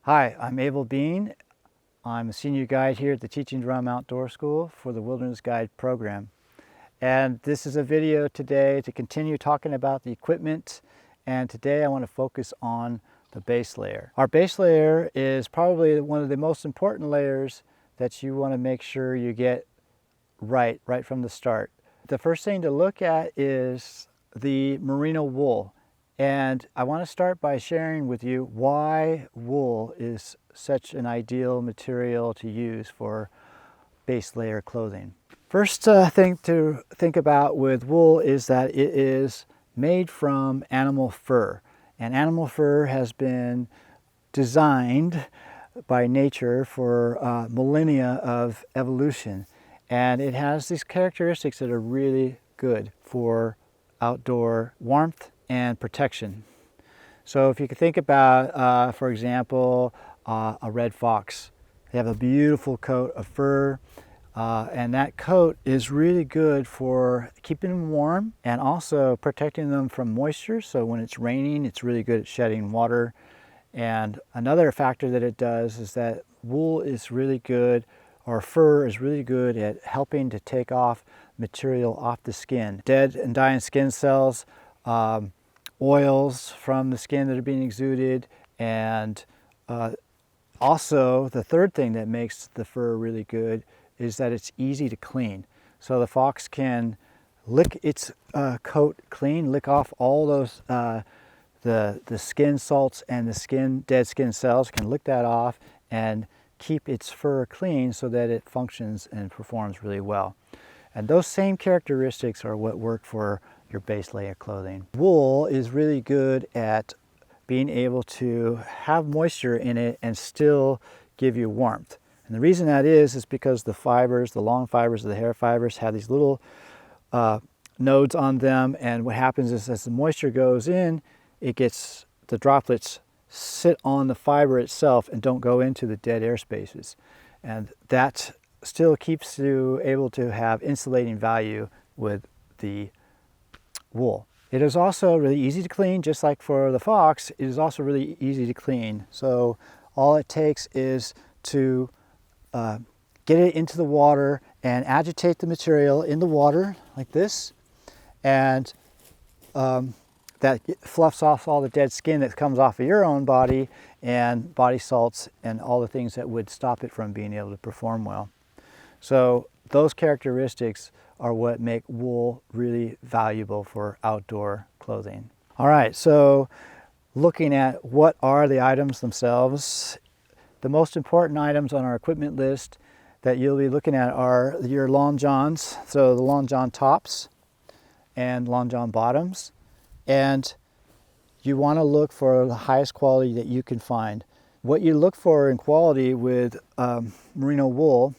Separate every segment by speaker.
Speaker 1: Hi, I'm Abel Bean. I'm a senior guide here at the Teaching Drum Outdoor School for the Wilderness Guide program. And this is a video today to continue talking about the equipment. And today I want to focus on the base layer. Our base layer is probably one of the most important layers that you want to make sure you get right from the start. The first thing to look at is the merino wool. And I want to start by sharing with you why wool is such an ideal material to use for base layer clothing. First thing to think about with wool is that it is made from animal fur. And animal fur has been designed by nature for millennia of evolution. And it has these characteristics that are really good for outdoor warmth and protection. So if you could think about, for example, a red fox. They have a beautiful coat of fur, and that coat is really good for keeping them warm and also protecting them from moisture. So when it's raining, it's really good at shedding water. And another factor that it does is that wool is really good, or fur is really good at helping to take off material off the skin. Dead and dying skin cells, oils from the skin that are being exuded, and also the third thing that makes the fur really good is that it's easy to clean. So the fox can lick its coat clean, lick off all those the skin salts and the dead skin cells, can lick that off and keep its fur clean so that it functions and performs really well. And those same characteristics are what work for your base layer clothing. Wool is really good at being able to have moisture in it and still give you warmth. And the reason that is because the fibers, the long fibers of the hair fibers, have these little nodes on them, and what happens is as the moisture goes in, the droplets sit on the fiber itself and don't go into the dead air spaces. And that still keeps you able to have insulating value with the wool. It is also really easy to clean, just like for the fox. It is also really easy to clean. So all it takes is to get it into the water and agitate the material in the water like this, and that fluffs off all the dead skin that comes off of your own body and body salts and all the things that would stop it from being able to perform well. So those characteristics are what make wool really valuable for outdoor clothing. All right, so looking at what are the items themselves, the most important items on our equipment list that you'll be looking at are your long johns, so the long john tops and long john bottoms. And you want to look for the highest quality that you can find. What you look for in quality with merino wool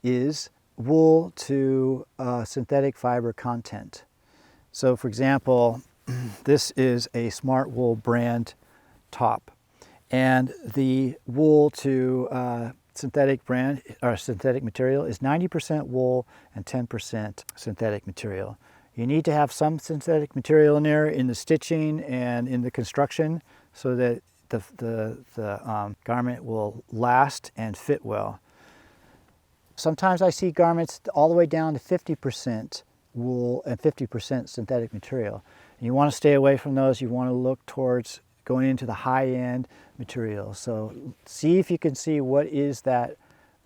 Speaker 1: is wool to synthetic fiber content. So for example, this is a Smart Wool brand top, and the wool to synthetic material is 90% wool and 10% synthetic material. You need to have some synthetic material in there in the stitching and in the construction so that the garment will last and fit well. Sometimes I see garments all the way down to 50% wool and 50% synthetic material. And you want to stay away from those. You want to look towards going into the high-end material. So see if you can see what is that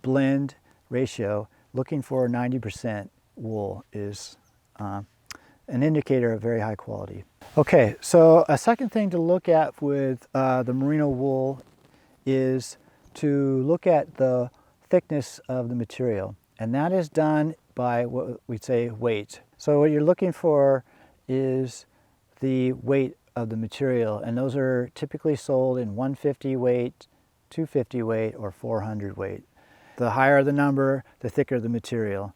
Speaker 1: blend ratio. Looking for 90% wool is an indicator of very high quality. Okay, so a second thing to look at with the merino wool is to look at the thickness of the material, and that is done by what we say weight. So what you're looking for is the weight of the material, and those are typically sold in 150 weight, 250 weight, or 400 weight. The higher the number, the thicker the material.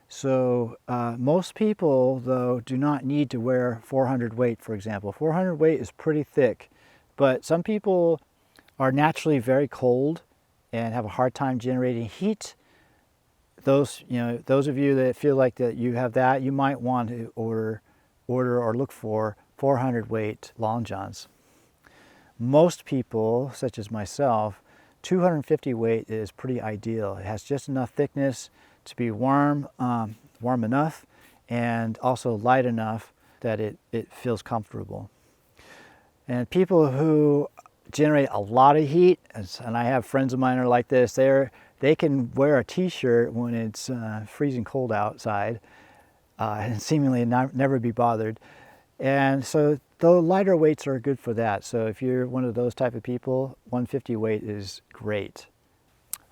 Speaker 1: So most people, though, do not need to wear 400 weight, for example. 400 weight is pretty thick, but some people are naturally very cold and have a hard time generating heat. Those of you that feel like that you have that, you might want to order or look for 400 weight long johns. Most people, such as myself, 250 weight is pretty ideal. It has just enough thickness to be warm, warm enough, and also light enough that it feels comfortable. And people who generate a lot of heat, and I have friends of mine who are like this, they can wear a t-shirt when it's freezing cold outside and seemingly never be bothered. And so the lighter weights are good for that. So if you're one of those type of people, 150 weight is great.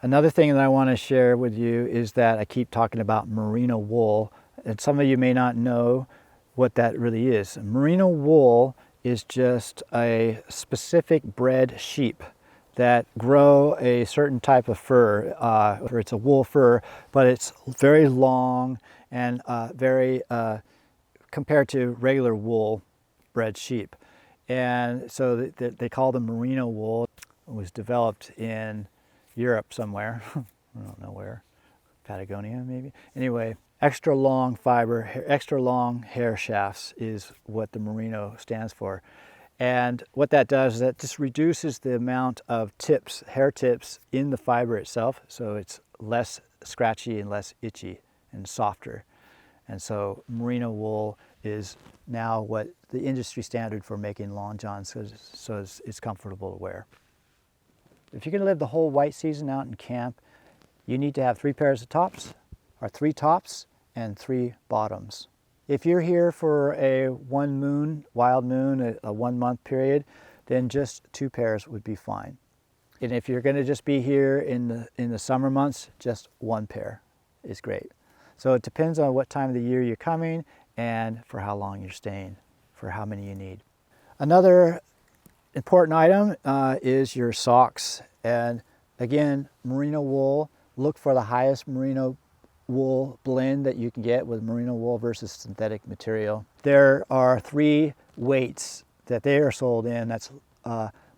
Speaker 1: Another thing that I want to share with you is that I keep talking about merino wool, and some of you may not know what that really is. Merino wool is just a specific bred sheep that grow a certain type of fur. It's a wool fur, but it's very long and very compared to regular wool bred sheep. And so they call them merino wool. It was developed in Europe somewhere. I don't know where, Patagonia maybe. Anyway, extra long fiber, extra long hair shafts is what the merino stands for. And what that does is that just reduces the amount of tips, hair tips in the fiber itself, so it's less scratchy and less itchy and softer. And so merino wool is now what the industry standard for making long johns, so it's comfortable to wear. If you're going to live the whole white season out in camp, you need to have 3 pairs of tops, or 3 tops and 3 bottoms. If you're here for a one moon, wild moon, a 1 month period, then just 2 pairs would be fine. And if you're going to just be here in the summer months, just 1 pair is great. So it depends on what time of the year you're coming and for how long you're staying, for how many you need. Another important item is your socks. And again, merino wool, look for the highest merino wool blend that you can get with merino wool versus synthetic material. There are 3 weights that they are sold in. That's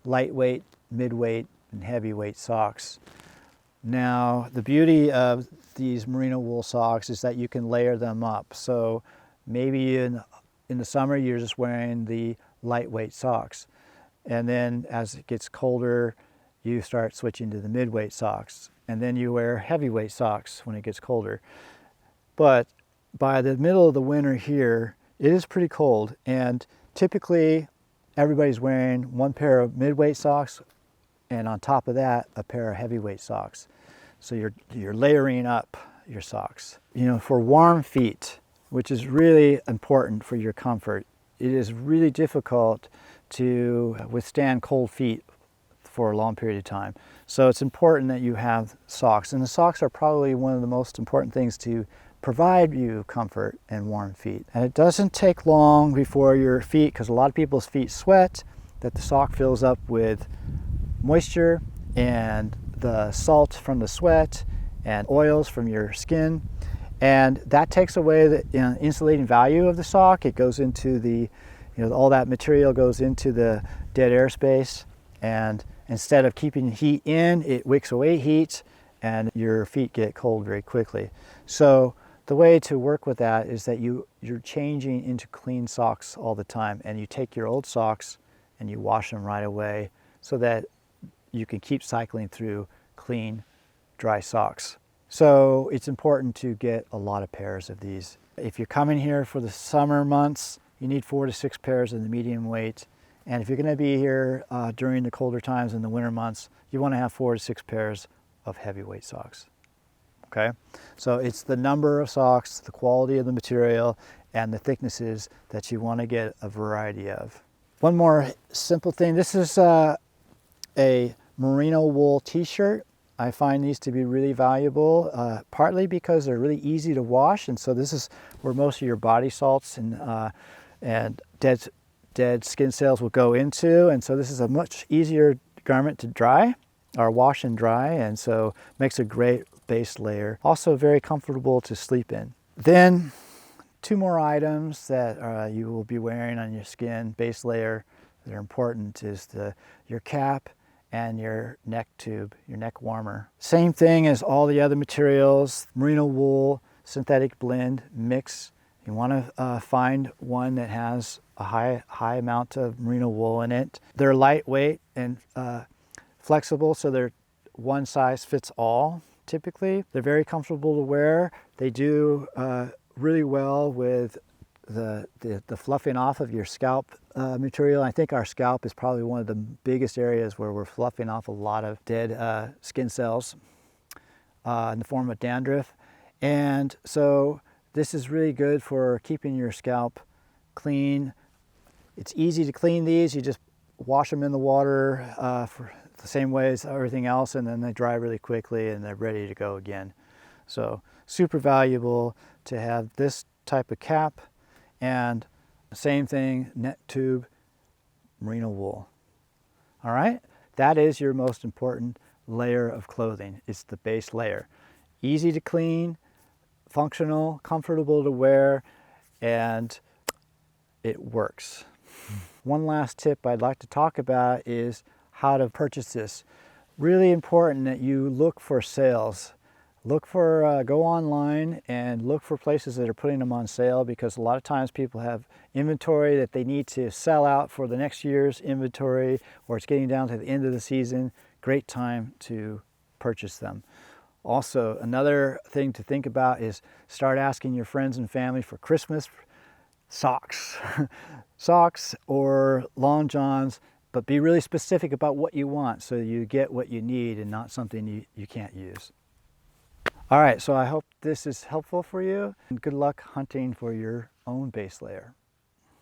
Speaker 1: lightweight, midweight, and heavyweight socks. Now, the beauty of these merino wool socks is that you can layer them up. So maybe in the summer you're just wearing the lightweight socks, and then as it gets colder you start switching to the midweight socks, and then you wear heavyweight socks when it gets colder. But by the middle of the winter here, it is pretty cold, and typically everybody's wearing 1 pair of midweight socks, and on top of that a pair of heavyweight socks. So you're layering up your socks. You know, for warm feet, which is really important for your comfort, it is really difficult to withstand cold feet for a long period of time. So it's important that you have socks, and the socks are probably one of the most important things to provide you comfort and warm feet. And it doesn't take long before your feet, because a lot of people's feet sweat, that the sock fills up with moisture and the salt from the sweat and oils from your skin, and that takes away the insulating value of the sock. It goes into the, all that material goes into the dead airspace, and instead of keeping heat in, it wicks away heat and your feet get cold very quickly. So the way to work with that is that you're changing into clean socks all the time, and you take your old socks and you wash them right away so that you can keep cycling through clean, dry socks. So it's important to get a lot of pairs of these. If you're coming here for the summer months, you need 4 to 6 pairs of the medium weight. And if you're going to be here during the colder times in the winter months, you want to have 4 to 6 pairs of heavyweight socks. Okay? So it's the number of socks, the quality of the material, and the thicknesses that you want to get a variety of. One more simple thing. This is a merino wool t-shirt. I find these to be really valuable, partly because they're really easy to wash, and so this is where most of your body salts and dead skin cells will go into, and so this is a much easier garment to dry or wash and dry, and so makes a great base layer. Also very comfortable to sleep in. Then 2 more items that you will be wearing on your skin, base layer, that are important is your cap and your neck tube, your neck warmer. Same thing as all the other materials, merino wool, synthetic blend, mix. You want to find one that has a high amount of merino wool in it. They're lightweight and flexible, so they're one size fits all typically. They're very comfortable to wear. They do really well with the fluffing off of your scalp material. I think our scalp is probably one of the biggest areas where we're fluffing off a lot of dead skin cells in the form of dandruff. And so this is really good for keeping your scalp clean. It's easy to clean these. You just wash them in the water for the same way as everything else, and then they dry really quickly and they're ready to go again. So super valuable to have this type of cap, and same thing, net tube merino wool. All right, that is your most important layer of clothing. It's the base layer. Easy to clean, functional, comfortable to wear, and it works. One last tip I'd like to talk about is how to purchase this. Really important that you look for sales. Look for, go online and look for places that are putting them on sale, because a lot of times people have inventory that they need to sell out for the next year's inventory, or it's getting down to the end of the season. Great time to purchase them. Also, another thing to think about is start asking your friends and family for Christmas socks. Socks or long johns, but be really specific about what you want so you get what you need and not something you can't use. All right, so I hope this is helpful for you, and good luck hunting for your own base layer.